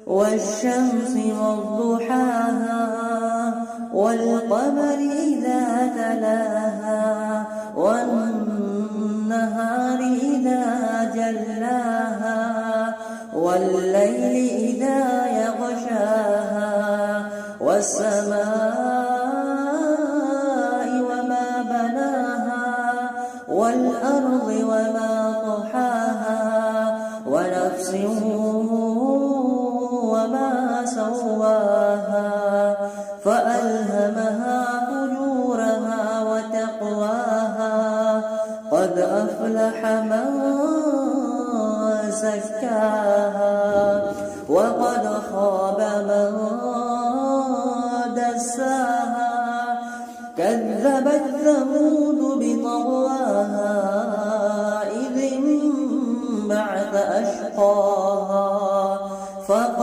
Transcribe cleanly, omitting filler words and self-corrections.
والشمس وضحاها والقمر إذا تلاها والنهار إذا جلاها والليل إذا يغشاها والسماء وما بناها والأرض وما طحاها ونفس وما سواها فألهمها فجورها وتقواها قد أفلح من زكاها